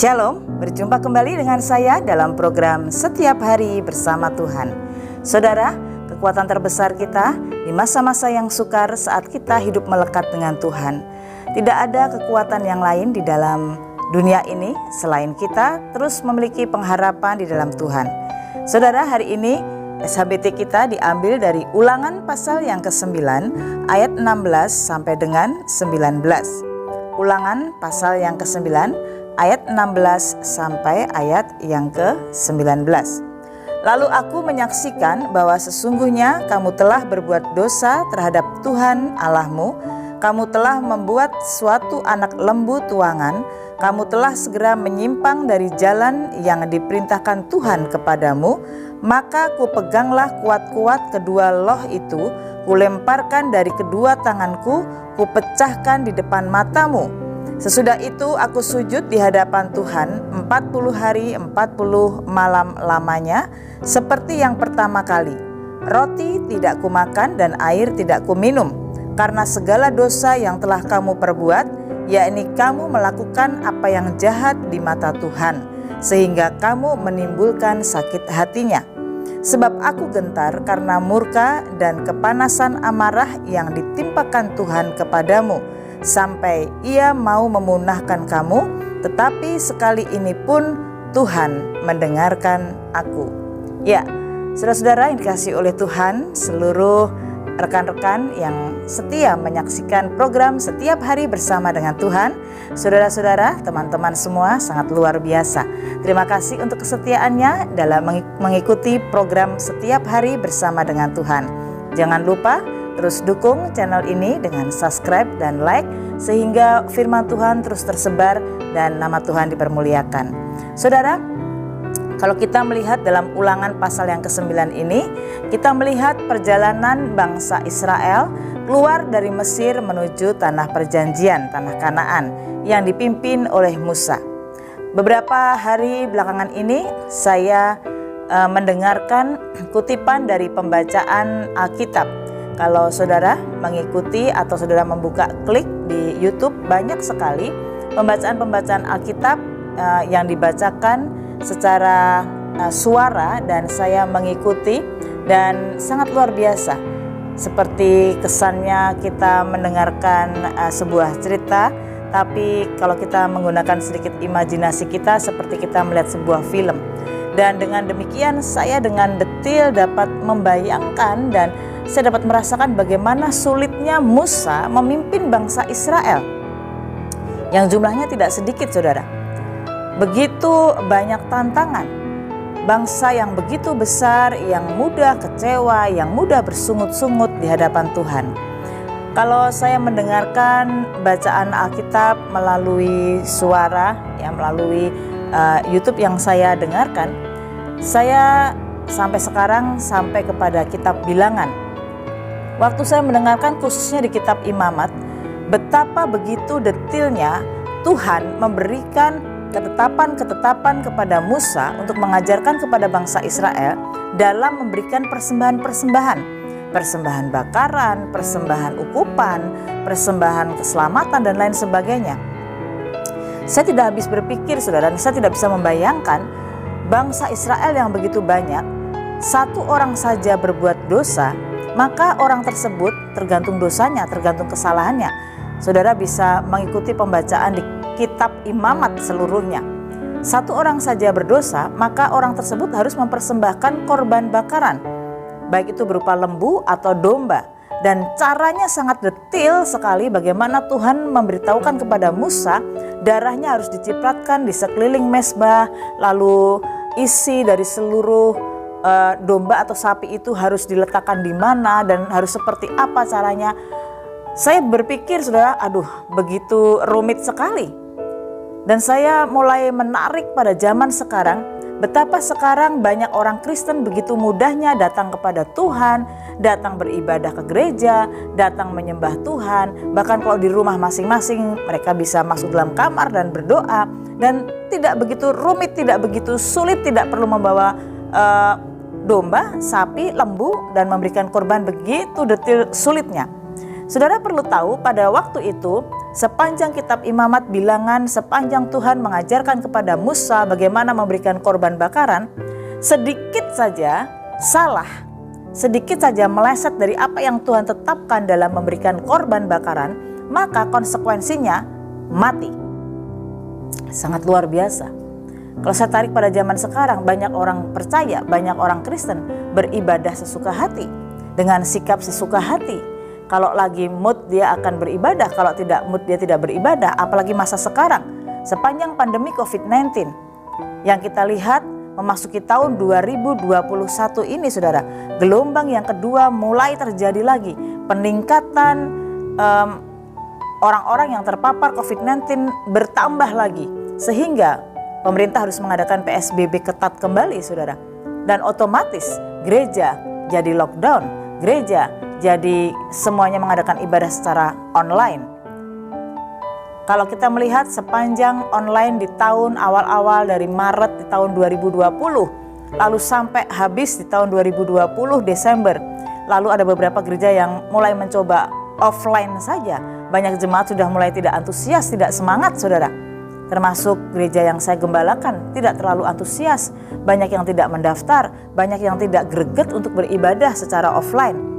Shalom, berjumpa kembali dengan saya dalam program Setiap Hari Bersama Tuhan. Saudara, kekuatan terbesar kita di masa-masa yang sukar saat kita hidup melekat dengan Tuhan. Tidak ada kekuatan yang lain di dalam dunia ini selain kita terus memiliki pengharapan di dalam Tuhan. Saudara, hari ini SHBT kita diambil dari Ulangan pasal yang ke-9 ayat 16 sampai dengan 19. Ulangan pasal yang ke-9 ayat 16 sampai ayat yang ke-19. Lalu aku menyaksikan bahwa sesungguhnya kamu telah berbuat dosa terhadap Tuhan Allahmu. Kamu telah membuat suatu anak lembu tuangan. Kamu telah segera menyimpang dari jalan yang diperintahkan Tuhan kepadamu. Maka kupeganglah kuat-kuat kedua loh itu, kulemparkan dari kedua tanganku, kupecahkan di depan matamu. Sesudah itu aku sujud di hadapan Tuhan 40 hari 40 malam lamanya, seperti yang pertama kali. Roti tidak kumakan dan air tidak kuminum, karena segala dosa yang telah kamu perbuat, yakni kamu melakukan apa yang jahat di mata Tuhan, sehingga kamu menimbulkan sakit hatinya. Sebab aku gentar karena murka dan kepanasan amarah yang ditimpakan Tuhan kepadamu, sampai ia mau memunahkan kamu, tetapi sekali ini pun Tuhan mendengarkan aku. Ya, saudara-saudara yang dikasihi oleh Tuhan, seluruh rekan-rekan yang setia menyaksikan program Setiap Hari Bersama dengan Tuhan, saudara-saudara, teman-teman semua sangat luar biasa. Terima kasih untuk kesetiaannya dalam mengikuti program Setiap Hari Bersama dengan Tuhan. Jangan lupa terus dukung channel ini dengan subscribe dan like, sehingga firman Tuhan terus tersebar dan nama Tuhan dipermuliakan. Saudara, kalau kita melihat dalam Ulangan pasal yang ke-9 ini, kita melihat perjalanan bangsa Israel keluar dari Mesir menuju tanah perjanjian, tanah Kanaan, yang dipimpin oleh Musa. Beberapa hari belakangan ini saya mendengarkan kutipan dari pembacaan Alkitab. Kalau saudara mengikuti atau saudara membuka klik di YouTube, banyak sekali pembacaan-pembacaan Alkitab yang dibacakan secara suara, dan saya mengikuti dan sangat luar biasa. Seperti kesannya kita mendengarkan sebuah cerita, tapi kalau kita menggunakan sedikit imajinasi kita seperti kita melihat sebuah film. Dan dengan demikian saya dengan detil dapat membayangkan dan saya dapat merasakan bagaimana sulitnya Musa memimpin bangsa Israel yang jumlahnya tidak sedikit, saudara. Begitu banyak tantangan, bangsa yang begitu besar, yang mudah kecewa, yang mudah bersungut-sungut di hadapan Tuhan. Kalau saya mendengarkan bacaan Alkitab melalui suara, melalui YouTube yang saya dengarkan, saya sampai sekarang sampai kepada kitab Bilangan. Waktu saya mendengarkan khususnya di kitab Imamat, betapa begitu detilnya Tuhan memberikan ketetapan-ketetapan kepada Musa untuk mengajarkan kepada bangsa Israel dalam memberikan persembahan-persembahan. Persembahan bakaran, persembahan ukupan, persembahan keselamatan, dan lain sebagainya. Saya tidak habis berpikir, saudara, dan saya tidak bisa membayangkan bangsa Israel yang begitu banyak, satu orang saja berbuat dosa, maka orang tersebut tergantung dosanya, tergantung kesalahannya. Saudara bisa mengikuti pembacaan di kitab Imamat seluruhnya. Satu orang saja berdosa, maka orang tersebut harus mempersembahkan korban bakaran, baik itu berupa lembu atau domba. Dan caranya sangat detil sekali bagaimana Tuhan memberitahukan kepada Musa, darahnya harus dicipratkan di sekeliling mezbah, lalu isi dari seluruh domba atau sapi itu harus diletakkan di mana dan harus seperti apa caranya. Saya berpikir, saudara, begitu rumit sekali. Dan saya mulai menarik pada zaman sekarang, betapa sekarang banyak orang Kristen begitu mudahnya datang kepada Tuhan, datang beribadah ke gereja, datang menyembah Tuhan. Bahkan kalau di rumah masing-masing mereka bisa masuk dalam kamar dan berdoa. Dan tidak begitu rumit, tidak begitu sulit, tidak perlu membawa domba, sapi, lembu dan memberikan korban begitu detil sulitnya. Saudara perlu tahu pada waktu itu Sepanjang kitab Imamat Bilangan, sepanjang Tuhan mengajarkan kepada Musa bagaimana memberikan korban bakaran, sedikit saja salah, sedikit saja meleset dari apa yang Tuhan tetapkan dalam memberikan korban bakaran, maka konsekuensinya mati. Sangat luar biasa. Kalau saya tarik pada zaman sekarang, banyak orang percaya, banyak orang Kristen beribadah sesuka hati, dengan sikap sesuka hati. Kalau lagi mood dia akan beribadah, kalau tidak mood dia tidak beribadah. Apalagi masa sekarang, sepanjang pandemi COVID-19 yang kita lihat memasuki tahun 2021 ini, saudara, gelombang yang kedua mulai terjadi lagi. Peningkatan orang-orang yang terpapar COVID-19 bertambah lagi, sehingga pemerintah harus mengadakan PSBB ketat kembali, saudara. Dan otomatis gereja jadi lockdown, gereja jadi semuanya mengadakan ibadah secara online. Kalau kita melihat sepanjang online di tahun awal-awal dari Maret di tahun 2020, lalu sampai habis di tahun 2020 Desember, lalu ada beberapa gereja yang mulai mencoba offline saja. Banyak jemaat sudah mulai tidak antusias, tidak semangat, saudara. Termasuk gereja yang saya gembalakan tidak terlalu antusias, banyak yang tidak mendaftar, banyak yang tidak greget untuk beribadah secara offline.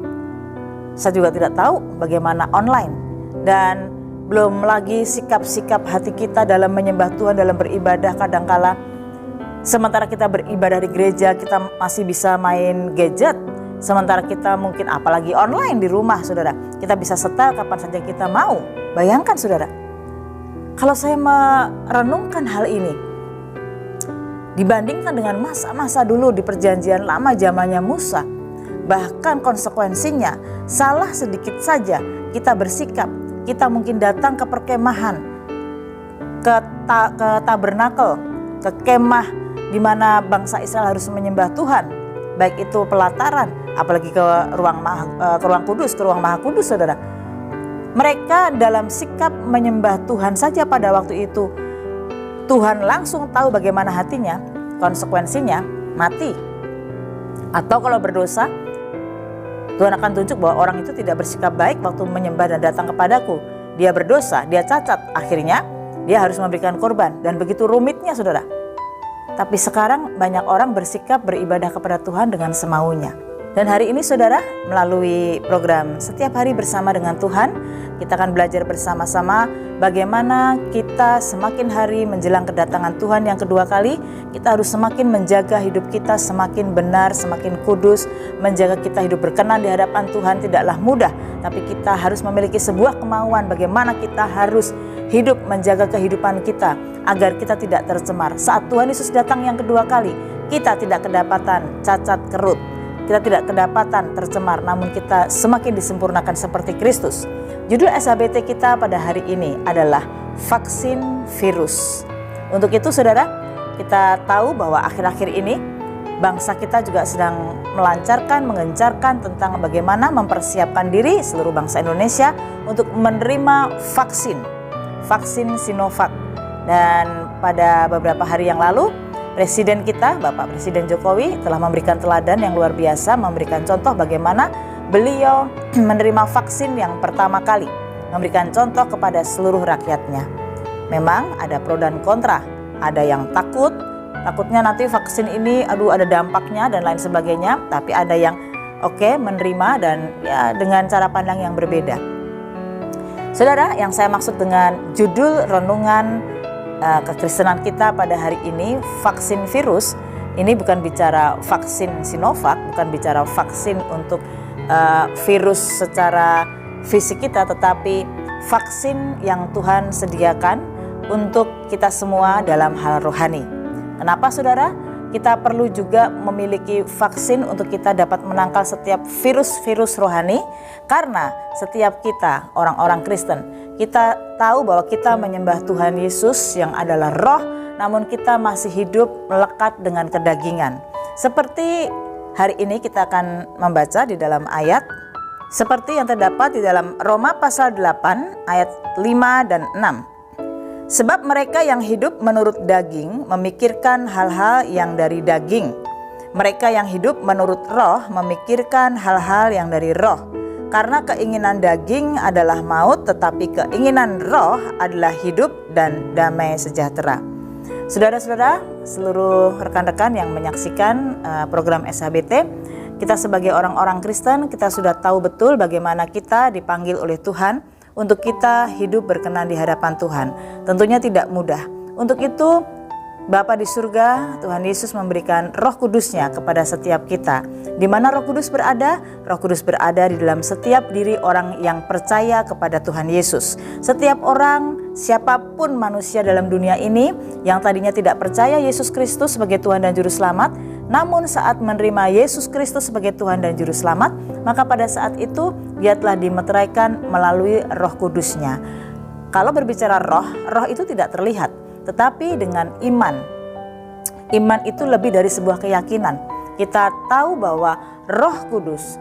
Saya juga tidak tahu bagaimana online, dan belum lagi sikap-sikap hati kita dalam menyembah Tuhan, dalam beribadah. Kadangkala sementara kita beribadah di gereja, kita masih bisa main gadget, sementara kita mungkin apalagi online di rumah, saudara, kita bisa setel kapan saja kita mau. Bayangkan, saudara, kalau saya merenungkan hal ini dibandingkan dengan masa-masa dulu di perjanjian lama zamannya Musa, bahkan konsekuensinya salah sedikit saja kita bersikap, kita mungkin datang ke perkemahan, ke tabernakel, ke kemah di mana bangsa Israel harus menyembah Tuhan, baik itu pelataran, apalagi ke ruang kudus, ke ruang maha kudus, saudara. Mereka dalam sikap menyembah Tuhan saja pada waktu itu, Tuhan langsung tahu bagaimana hatinya, konsekuensinya mati. Atau kalau berdosa, Tuhan akan tunjuk bahwa orang itu tidak bersikap baik waktu menyembah dan datang kepadaku. Dia berdosa, dia cacat, akhirnya dia harus memberikan korban. Dan begitu rumitnya, saudara. Tapi sekarang banyak orang bersikap beribadah kepada Tuhan dengan semaunya. Dan hari ini, saudara, melalui program Setiap Hari Bersama dengan Tuhan, kita akan belajar bersama-sama bagaimana kita semakin hari menjelang kedatangan Tuhan yang kedua kali, kita harus semakin menjaga hidup kita semakin benar, semakin kudus. Menjaga kita hidup berkenan di hadapan Tuhan tidaklah mudah, tapi kita harus memiliki sebuah kemauan bagaimana kita harus hidup menjaga kehidupan kita agar kita tidak tercemar. Saat Tuhan Yesus datang yang kedua kali, kita tidak kedapatan cacat kerut, kita tidak kedapatan tercemar, namun kita semakin disempurnakan seperti Kristus. Judul SHBT kita pada hari ini adalah vaksin virus. Untuk itu, saudara, kita tahu bahwa akhir-akhir ini bangsa kita juga sedang melancarkan, mengencarkan tentang bagaimana mempersiapkan diri seluruh bangsa Indonesia untuk menerima vaksin Sinovac. Dan pada beberapa hari yang lalu, Presiden kita, Bapak Presiden Jokowi, telah memberikan teladan yang luar biasa, memberikan contoh bagaimana beliau menerima vaksin yang pertama kali, memberikan contoh kepada seluruh rakyatnya. Memang ada pro dan kontra, ada yang takutnya nanti vaksin ini ada dampaknya dan lain sebagainya, tapi ada yang menerima dan ya dengan cara pandang yang berbeda. Saudara, yang saya maksud dengan judul renungan kekristenan kita pada hari ini, vaksin virus, ini bukan bicara vaksin Sinovac, bukan bicara vaksin untuk virus secara fisik kita, tetapi vaksin yang Tuhan sediakan untuk kita semua dalam hal rohani. Kenapa, saudara? Kita perlu juga memiliki vaksin untuk kita dapat menangkal setiap virus-virus rohani, karena setiap kita orang-orang Kristen, kita tahu bahwa kita menyembah Tuhan Yesus yang adalah roh, namun kita masih hidup melekat dengan kedagingan. Seperti hari ini kita akan membaca di dalam ayat seperti yang terdapat di dalam Roma pasal 8 ayat 5 dan 6. Sebab mereka yang hidup menurut daging memikirkan hal-hal yang dari daging. Mereka yang hidup menurut roh memikirkan hal-hal yang dari roh. Karena keinginan daging adalah maut, tetapi keinginan roh adalah hidup dan damai sejahtera. Saudara-saudara, seluruh rekan-rekan yang menyaksikan program SHBT, kita sebagai orang-orang Kristen, kita sudah tahu betul bagaimana kita dipanggil oleh Tuhan untuk kita hidup berkenan di hadapan Tuhan. Tentunya tidak mudah. Untuk itu, Bapa di surga, Tuhan Yesus memberikan Roh Kudus-Nya kepada setiap kita. Di mana Roh Kudus berada? Roh Kudus berada di dalam setiap diri orang yang percaya kepada Tuhan Yesus. Setiap orang, siapapun manusia dalam dunia ini yang tadinya tidak percaya Yesus Kristus sebagai Tuhan dan Juru Selamat, namun saat menerima Yesus Kristus sebagai Tuhan dan Juru Selamat, maka pada saat itu dia telah dimeteraikan melalui Roh Kudus-Nya. Kalau berbicara roh itu tidak terlihat, tetapi dengan iman. Iman itu lebih dari sebuah keyakinan. Kita tahu bahwa Roh Kudus,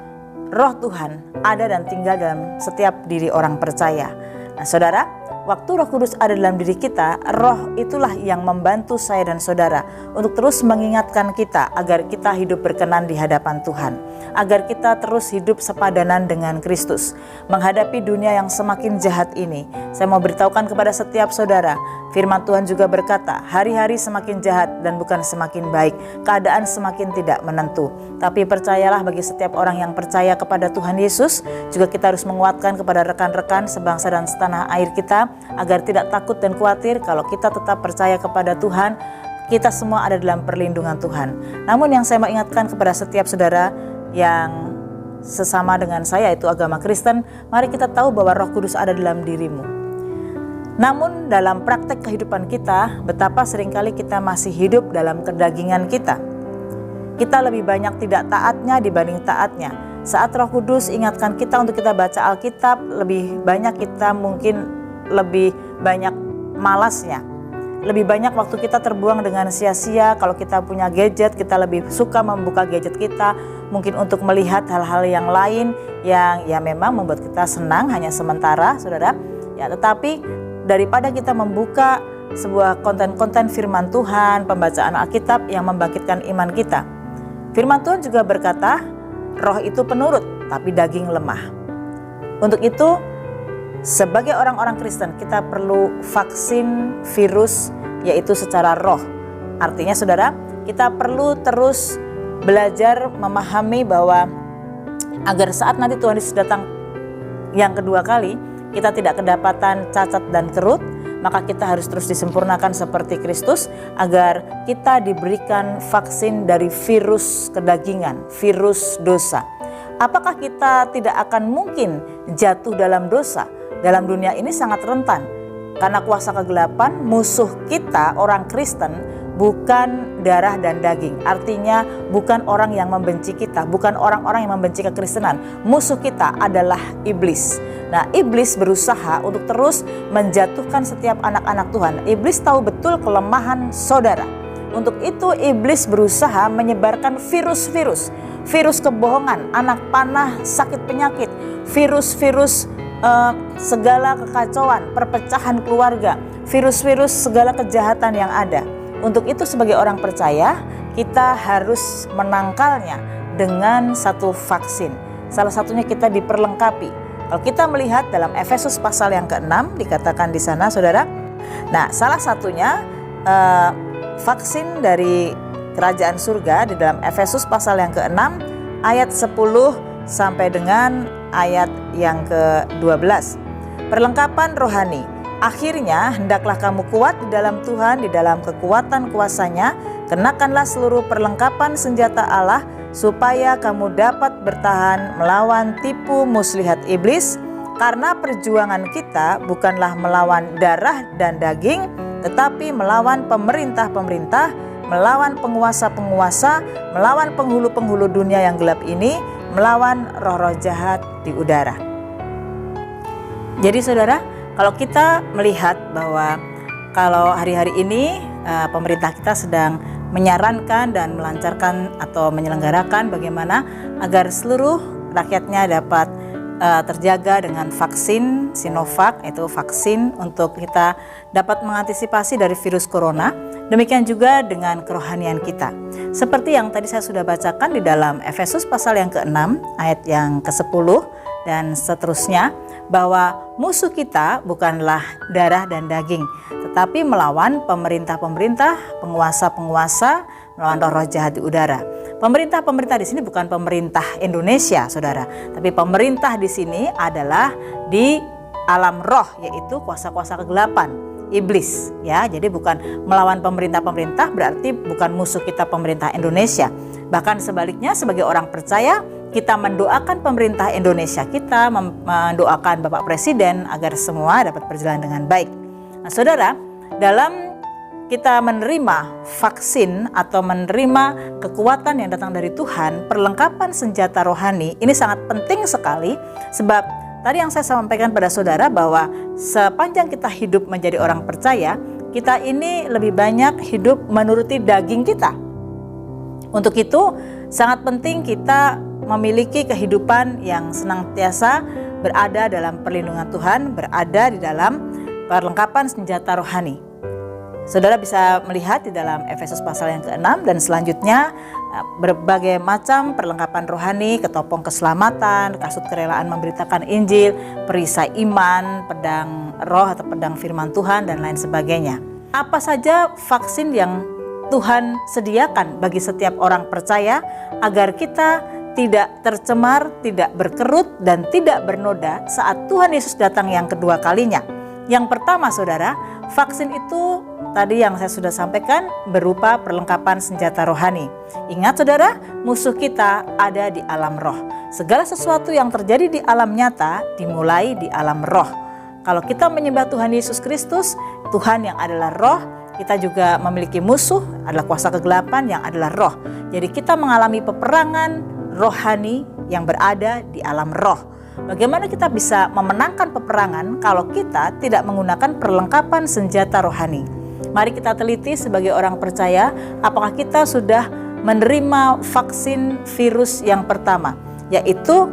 Roh Tuhan ada dan tinggal dalam setiap diri orang percaya. Nah, saudara, waktu Roh Kudus ada dalam diri kita, Roh itulah yang membantu saya dan saudara untuk terus mengingatkan kita agar kita hidup berkenan di hadapan Tuhan, agar kita terus hidup sepadanan dengan Kristus menghadapi dunia yang semakin jahat ini. Saya mau beritahukan kepada setiap saudara, firman Tuhan juga berkata, hari-hari semakin jahat dan bukan semakin baik, keadaan semakin tidak menentu. Tapi percayalah, bagi setiap orang yang percaya kepada Tuhan Yesus, juga kita harus menguatkan kepada rekan-rekan sebangsa dan setanah air kita, agar tidak takut dan khawatir. Kalau kita tetap percaya kepada Tuhan, kita semua ada dalam perlindungan Tuhan. Namun yang saya mau ingatkan kepada setiap saudara yang sesama dengan saya, itu agama Kristen, mari kita tahu bahwa Roh Kudus ada dalam dirimu. Namun dalam praktek kehidupan kita, betapa seringkali kita masih hidup dalam kedagingan kita. Kita lebih banyak tidak taatnya dibanding taatnya. Saat Roh Kudus ingatkan kita untuk kita baca Alkitab, lebih banyak kita mungkin lebih banyak malasnya. Lebih banyak waktu kita terbuang dengan sia-sia. Kalau kita punya gadget, kita lebih suka membuka gadget kita, mungkin untuk melihat hal-hal yang lain yang ya memang membuat kita senang hanya sementara, saudara. Ya, tetapi daripada kita membuka sebuah konten-konten firman Tuhan, pembacaan Alkitab yang membangkitkan iman kita. Firman Tuhan juga berkata, roh itu penurut, tapi daging lemah. Untuk itu, sebagai orang-orang Kristen, kita perlu vaksin virus, yaitu secara roh. Artinya saudara, kita perlu terus belajar memahami bahwa agar saat nanti Tuhan Yesus datang yang kedua kali, kita tidak kedapatan cacat dan kerut, maka kita harus terus disempurnakan seperti Kristus agar kita diberikan vaksin dari virus kedagingan, virus dosa. Apakah kita tidak akan mungkin jatuh dalam dosa? Dalam dunia ini sangat rentan, karena kuasa kegelapan, musuh kita orang Kristen bukan darah dan daging. Artinya bukan orang yang membenci kita, bukan orang-orang yang membenci kekristenan. Musuh kita adalah iblis. Nah, iblis berusaha untuk terus menjatuhkan setiap anak-anak Tuhan. Iblis tahu betul kelemahan saudara. Untuk itu iblis berusaha menyebarkan virus-virus, virus kebohongan, anak panah, sakit penyakit, virus-virus segala kekacauan, perpecahan keluarga, virus-virus segala kejahatan yang ada. Untuk itu sebagai orang percaya, kita harus menangkalnya dengan satu vaksin. Salah satunya kita diperlengkapi. Kalau kita melihat dalam Efesus pasal yang ke-6 dikatakan di sana, saudara. Nah, salah satunya vaksin dari kerajaan surga di dalam Efesus pasal yang ke-6 ayat 10 sampai dengan ayat yang ke-12. Perlengkapan rohani. Akhirnya hendaklah kamu kuat di dalam Tuhan, di dalam kekuatan kuasa-Nya. Kenakanlah seluruh perlengkapan senjata Allah, supaya kamu dapat bertahan melawan tipu muslihat iblis. Karena perjuangan kita bukanlah melawan darah dan daging, tetapi melawan pemerintah-pemerintah, melawan penguasa-penguasa, melawan penghulu-penghulu dunia yang gelap ini, melawan roh-roh jahat di udara. Jadi saudara, kalau kita melihat bahwa kalau hari-hari ini pemerintah kita sedang menyarankan dan melancarkan atau menyelenggarakan bagaimana agar seluruh rakyatnya dapat terjaga dengan vaksin Sinovac, itu vaksin untuk kita dapat mengantisipasi dari virus corona. Demikian juga dengan kerohanian kita. Seperti yang tadi saya sudah bacakan di dalam Efesus pasal yang ke-6 ayat yang ke-10 dan seterusnya, bahwa musuh kita bukanlah darah dan daging, tetapi melawan pemerintah-pemerintah, penguasa-penguasa, melawan roh-roh jahat di udara. Pemerintah-pemerintah di sini bukan pemerintah Indonesia, saudara, tapi pemerintah di sini adalah di alam roh, yaitu kuasa-kuasa kegelapan, iblis, ya. Jadi bukan melawan pemerintah-pemerintah, berarti bukan musuh kita pemerintah Indonesia. Bahkan sebaliknya, sebagai orang percaya, kita mendoakan pemerintah Indonesia, kita mendoakan Bapak Presiden agar semua dapat berjalan dengan baik. Nah, saudara, dalam kita menerima vaksin atau menerima kekuatan yang datang dari Tuhan, perlengkapan senjata rohani ini sangat penting sekali, sebab tadi yang saya sampaikan pada saudara bahwa sepanjang kita hidup menjadi orang percaya, kita ini lebih banyak hidup menuruti daging kita. Untuk itu sangat penting kita memiliki kehidupan yang senantiasa berada dalam perlindungan Tuhan, berada di dalam perlengkapan senjata rohani. Saudara bisa melihat di dalam Efesus pasal yang ke-6 dan selanjutnya berbagai macam perlengkapan rohani, ketopong keselamatan, kasut kerelaan memberitakan Injil, perisai iman, pedang roh atau pedang firman Tuhan, dan lain sebagainya. Apa saja vaksin yang Tuhan sediakan bagi setiap orang percaya agar kita tidak tercemar, tidak berkerut, dan tidak bernoda saat Tuhan Yesus datang yang kedua kalinya. Yang pertama, saudara, vaksin itu tadi yang saya sudah sampaikan berupa perlengkapan senjata rohani. Ingat saudara, musuh kita ada di alam roh. Segala sesuatu yang terjadi di alam nyata dimulai di alam roh. Kalau kita menyembah Tuhan Yesus Kristus, Tuhan yang adalah roh, kita juga memiliki musuh adalah kuasa kegelapan yang adalah roh. Jadi kita mengalami peperangan rohani yang berada di alam roh. Bagaimana kita bisa memenangkan peperangan kalau kita tidak menggunakan perlengkapan senjata rohani? Mari kita teliti sebagai orang percaya, apakah kita sudah menerima vaksin virus yang pertama, yaitu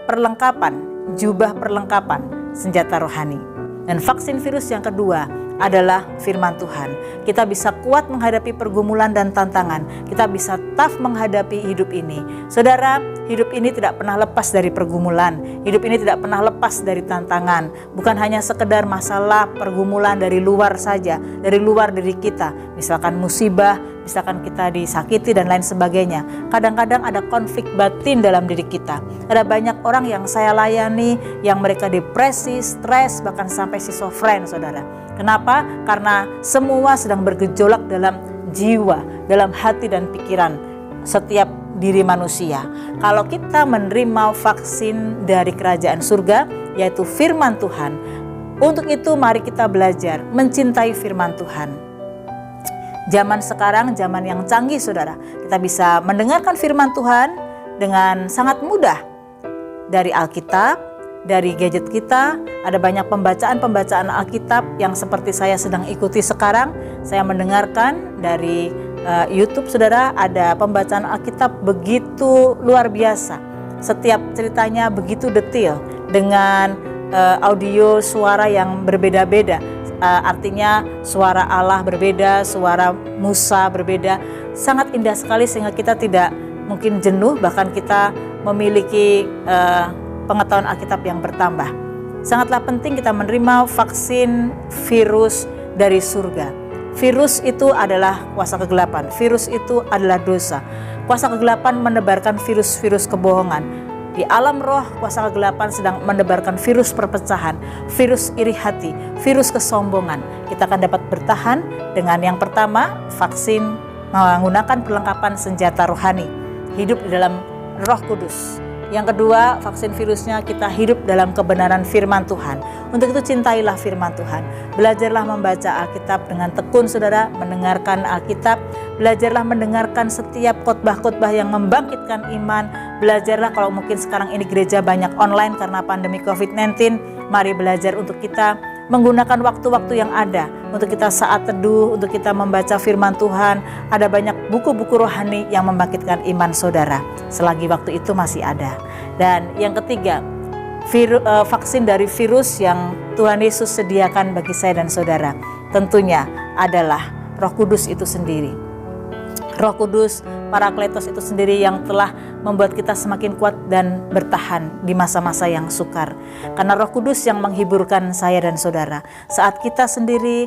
perlengkapan, jubah perlengkapan senjata rohani. Dan vaksin virus yang kedua adalah firman Tuhan. Kita bisa kuat menghadapi pergumulan dan tantangan. Kita bisa tough menghadapi hidup ini. Saudara, hidup ini tidak pernah lepas dari pergumulan. Hidup ini tidak pernah lepas dari tantangan. Bukan hanya sekedar masalah pergumulan dari luar saja, dari luar diri kita. Misalkan musibah, misalkan kita disakiti dan lain sebagainya. Kadang-kadang ada konflik batin dalam diri kita. Ada banyak orang yang saya layani yang mereka depresi, stres, bahkan sampai schizofren, saudara. Kenapa? Karena semua sedang bergejolak dalam jiwa, dalam hati dan pikiran setiap diri manusia. Kalau kita menerima vaksin dari kerajaan surga, yaitu firman Tuhan, untuk itu mari kita belajar mencintai firman Tuhan. Zaman sekarang, zaman yang canggih, saudara. Kita bisa mendengarkan firman Tuhan dengan sangat mudah dari Alkitab, dari gadget kita. Ada banyak pembacaan Alkitab yang seperti saya sedang ikuti sekarang. Saya mendengarkan dari YouTube, saudara, ada pembacaan Alkitab begitu luar biasa. Setiap ceritanya begitu detail dengan audio suara yang berbeda-beda. Artinya suara Allah berbeda, suara Musa berbeda. Sangat indah sekali sehingga kita tidak mungkin jenuh, bahkan kita memiliki pengetahuan Alkitab yang bertambah. Sangatlah penting kita menerima vaksin virus dari surga. Virus itu adalah kuasa kegelapan, virus itu adalah dosa. Kuasa kegelapan menebarkan virus-virus kebohongan. Di alam roh, kuasa kegelapan sedang menebarkan virus perpecahan, virus iri hati, virus kesombongan. Kita akan dapat bertahan dengan yang pertama, vaksin menggunakan perlengkapan senjata rohani, hidup di dalam Roh Kudus. Yang kedua, vaksin virusnya kita hidup dalam kebenaran firman Tuhan. Untuk itu cintailah firman Tuhan. Belajarlah membaca Alkitab dengan tekun, saudara, mendengarkan Alkitab. Belajarlah mendengarkan setiap khotbah-khotbah yang membangkitkan iman. Belajarlah, kalau mungkin sekarang ini gereja banyak online karena pandemi COVID-19. Mari belajar untuk kita menggunakan waktu-waktu yang ada untuk kita saat teduh, untuk kita membaca firman Tuhan. Ada banyak buku-buku rohani yang membangkitkan iman saudara selagi waktu itu masih ada. Dan yang ketiga, vaksin dari virus yang Tuhan Yesus sediakan bagi saya dan saudara tentunya adalah Roh Kudus itu sendiri. Roh Kudus Parakletos itu sendiri yang telah membuat kita semakin kuat dan bertahan di masa-masa yang sukar. Karena Roh Kudus yang menghiburkan saya dan saudara. Saat kita sendiri,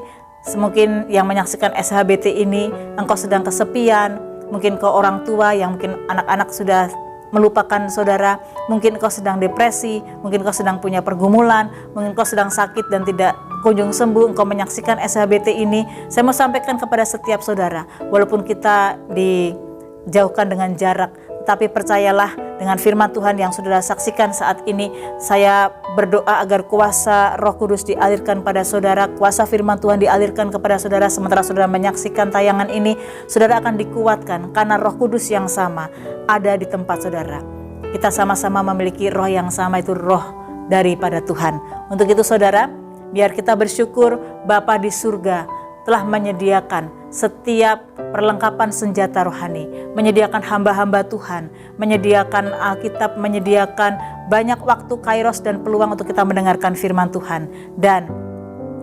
mungkin yang menyaksikan SHBT ini, engkau sedang kesepian, mungkin kau orang tua yang mungkin anak-anak sudah melupakan saudara, mungkin kau sedang depresi, mungkin kau sedang punya pergumulan, mungkin kau sedang sakit dan tidak kunjung sembuh, engkau menyaksikan SHBT ini. Saya mau sampaikan kepada setiap saudara, walaupun kita dijauhkan dengan jarak, tapi percayalah dengan firman Tuhan yang saudara saksikan saat ini. Saya berdoa agar kuasa Roh Kudus dialirkan pada saudara, kuasa firman Tuhan dialirkan kepada saudara. Sementara saudara menyaksikan tayangan ini, saudara akan dikuatkan karena Roh Kudus yang sama ada di tempat saudara. Kita sama-sama memiliki roh yang sama, itu roh daripada Tuhan. Untuk itu saudara, biar kita bersyukur Bapa di surga telah menyediakan setiap perlengkapan senjata rohani, menyediakan hamba-hamba Tuhan, menyediakan Alkitab, menyediakan banyak waktu kairos dan peluang untuk kita mendengarkan firman Tuhan. Dan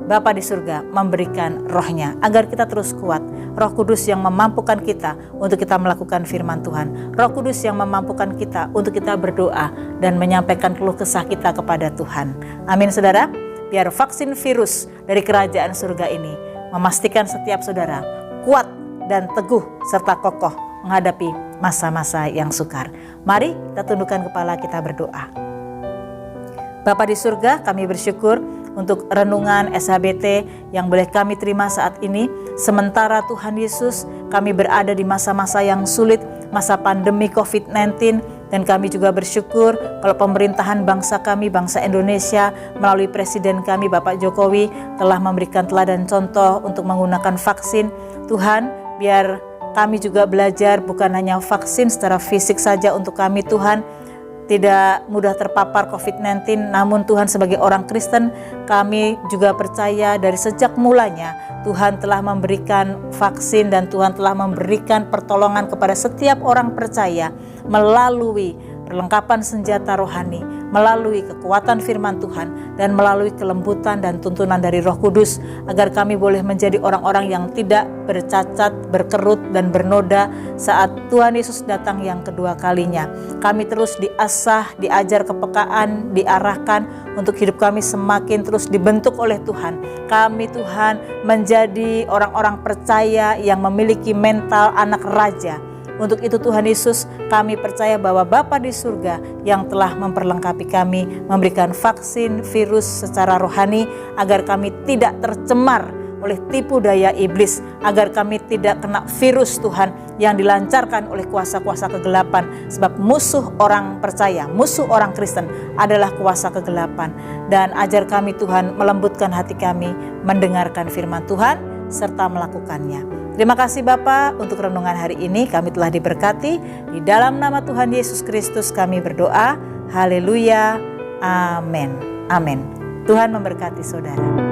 Bapa di surga memberikan rohnya agar kita terus kuat. Roh Kudus yang memampukan kita untuk kita melakukan firman Tuhan. Roh Kudus yang memampukan kita untuk kita berdoa dan menyampaikan keluh kesah kita kepada Tuhan. Amin saudara. Biar vaksin virus dari kerajaan surga ini memastikan setiap saudara kuat dan teguh serta kokoh menghadapi masa-masa yang sukar. Mari kita tundukkan kepala, kita berdoa. Bapa di surga, kami bersyukur untuk renungan SHBT yang boleh kami terima saat ini. Sementara Tuhan Yesus, kami berada di masa-masa yang sulit, masa pandemi COVID-19, dan kami juga bersyukur kalau pemerintahan bangsa kami, bangsa Indonesia, melalui Presiden kami Bapak Jokowi telah memberikan teladan contoh untuk menggunakan vaksin. Tuhan, biar kami juga belajar bukan hanya vaksin secara fisik saja untuk kami Tuhan, tidak mudah terpapar COVID-19, namun Tuhan sebagai orang Kristen, kami juga percaya dari sejak mulanya Tuhan telah memberikan vaksin dan Tuhan telah memberikan pertolongan kepada setiap orang percaya melalui perlengkapan senjata rohani, melalui kekuatan firman Tuhan, dan melalui kelembutan dan tuntunan dari Roh Kudus, agar kami boleh menjadi orang-orang yang tidak bercacat, berkerut, dan bernoda saat Tuhan Yesus datang yang kedua kalinya. Kami terus diasah, diajar kepekaan, diarahkan untuk hidup kami semakin terus dibentuk oleh Tuhan. Kami Tuhan menjadi orang-orang percaya yang memiliki mental anak raja. Untuk itu Tuhan Yesus, kami percaya bahwa Bapa di surga yang telah memperlengkapi kami, memberikan vaksin virus secara rohani agar kami tidak tercemar oleh tipu daya iblis, agar kami tidak kena virus Tuhan yang dilancarkan oleh kuasa-kuasa kegelapan. Sebab musuh orang percaya, musuh orang Kristen adalah kuasa kegelapan. Dan ajar kami Tuhan melembutkan hati kami mendengarkan firman Tuhan serta melakukannya. Terima kasih Bapa untuk renungan hari ini, kami telah diberkati. Di dalam nama Tuhan Yesus Kristus kami berdoa. Haleluya. Amin. Amin. Tuhan memberkati saudara.